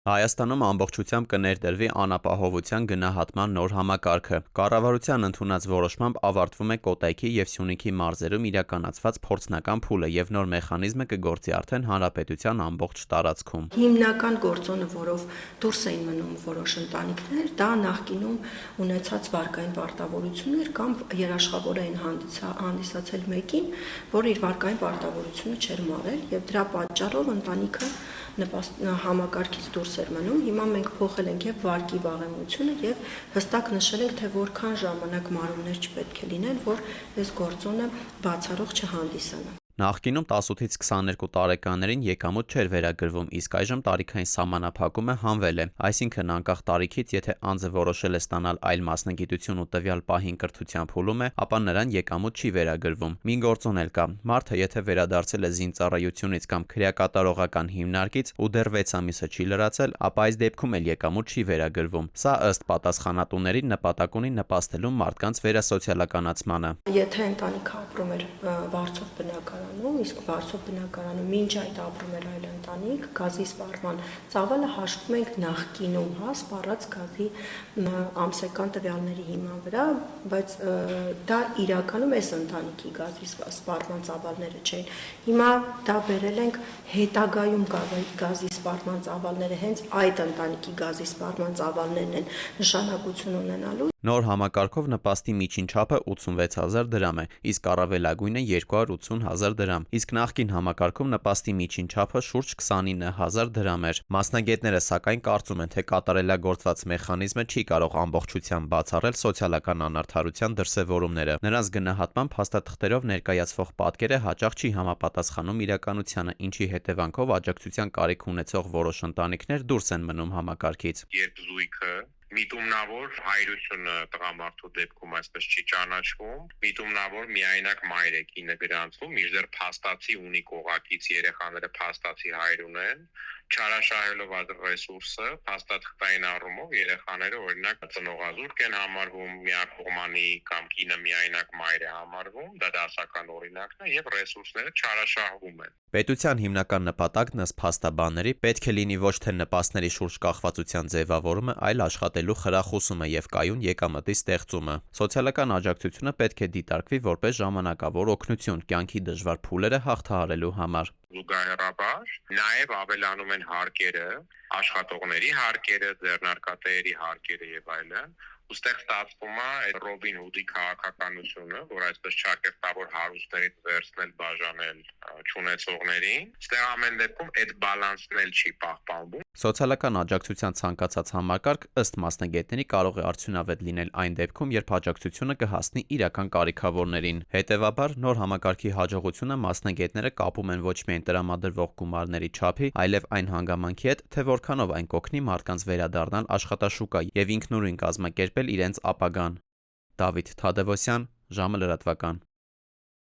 Հայաստանում ամբողջությամբ կներդրվի անապահովության գնահատման նոր համակարգը։ Կառավարության ընդունած որոշմամբ ավարտվում է Կոտայքի և Սյունիքի մարզերում իրականացված փորձնական փուլը և նոր մեխանիզմը կգործի արդեն հանրապետության ամբողջ տարածքում։ Հիմնական գործոնը, որով դուրս էին մնում որոշ ընտանիքներ, դա նախկինում ունեցած վարկային պարտավորություններ կամ երաշխավոր էին հանդիսացել մեկին, որ իր վարկային պարտավորությունը չէր մարել և դրա պատճառով ընտանիքը համակարգից դուրս էր մնում։ Հիմա մենք փոխել ենք և վարկի վաղեմությունը և հստակ նշել ենք, թե որքան ժամանակ մարումներ չպետք է լինեն, որ այս գործոնը բացառող չհանդիսանա։ Նախկինում 18-ից 22 տարեկաններին եկամուտ չէր վերագրվում, իսկ այժմ տարիքային սահմանափակումը հանվել է, այսինքն անկախ տարիքից, եթե անձը որոշել է ստանալ այլ մասնագիտություն ու տվյալ պահին կրթության փուլում է, ապա նրան եկամուտ չի վերագրվում։ Մի գործոն էլ կա. մարդը եթե վերադարձել է զինծառայությունից կամ քրեակատարողական հիմնարկից ու դեռ 6 ամիսը չի լրացել, ապա այս դեպքում էլ եկամուտ չի վերագրվում։ Սա ըստ պատասխանատուների նպատակ ունի նպաստելու մարդկանց վերասոցիալականացմանը։ Եթե ընտանիքը ապրում էր վարձով բնակարանում, իսկ վարձով բնակարանում մինչ այդ ապրում էր այլ ընտանիք, գազի սպառման ծավալը հաշվում ենք նախկինում, սպառած գազի ամսական տվյալների հիման վրա, բայց դա իրականում այս ընտանիքի գազի սպառման ծավալները չէին։ Հիմա դա բերել ենք հետագայում գազի սպառման ծավալները, հենց այդ ընտանիքի գազի սպառման ծավալներն են նշանակություն ունենալու։ Նոր համակարգով նպաստի միջին չափը 86,000 դրամ է, իսկ առավելագույնը 280,000 դրամ, իսկ նախկին համակարգում նպաստի միջին չափը շուրջ 29,000 դրամ էր։ Մասնագետները սակայն կարծում են, թե կատարելագործված մեխանիզմը չի կարող ամբողջությամբ բացառել սոցիալական անարդարության դրսևորումները։ Նրանց գնահատմամբ փաստաթղթերով ներկայացվող պատկերը հաճախ չի համապատասխանում իրականությանը, ինչի հետևանքով աջակցության կարիք ունեցող որոշ ընտանիքներ դուրս են մնում համակարգից։ Երբ զույգը միտումնավոր հայրությունը տղամարդու դեպքում այսպես չի ճանաչվում, միտումնավոր միայնակ մայր է կինը գրանցվում, մինչդեռ փաստացի ունի կողակից երեխաները փաստացի հայր ունեն, չարաշահելով այդ ռեսուրսը, փաստաթղթային առումով երեխաները օրինակ ծնողազուրկ են համարվում, միակողմանի կամ կինը միայնակ մայր է համարվում, դա դասական օրինակն է եւ ռեսուրսները չարաշահվում են։ Պետության հիմնական նպատակն ըստ փաստաբանների պետք է լինի ոչ թե նպաստների շուրջ կախվածության ձևավորումը, այլ աշխատելու խրախուսումը եւ կայուն եկամտի ստեղծումը։ Սոցիալական աջակցությունը պետք է դիտարկվի որպես ժամանակավոր օգնություն կյանքի դժվար փուլերը հաղթահարելու համար։ Զուգահեռաբար նաև ավելանում են հարկերը, աշխատողների հարկերը, ձեռնարկատերերի հարկերը եւ այլն, ուստեղ ստացվում է այդ Ռոբին Հուդի քաղաքականությունը, որ այսպես ճակերտավոր հարուստներից վերցնել բաժանել չունեցողներին, ստեղ ամեն դեպքում այդ բալանսն էլ չի պահպանվում։ Սոցիալական աջակցության ցանկացած համակարգ ըստ մասնագետների կարող է արդյունավետ լինել այն դեպքում, երբ աջակցությունը կհասնի իրական կարիքավորներին։ Հետևաբար, նոր համակարգի հաջողությունը մասնագետները կապում են ոչ միայն տրամադրվող գումարների չափի, այլև այն հանգամանքի հետ, թե որքանով այն կօգնի մարդկանց վերադառնալ աշխատաշուկա եւ ինքնուրույն կազմակերպել իրենց ապագան։ Դավիթ Թադևոսյան, ժամը լրատվական։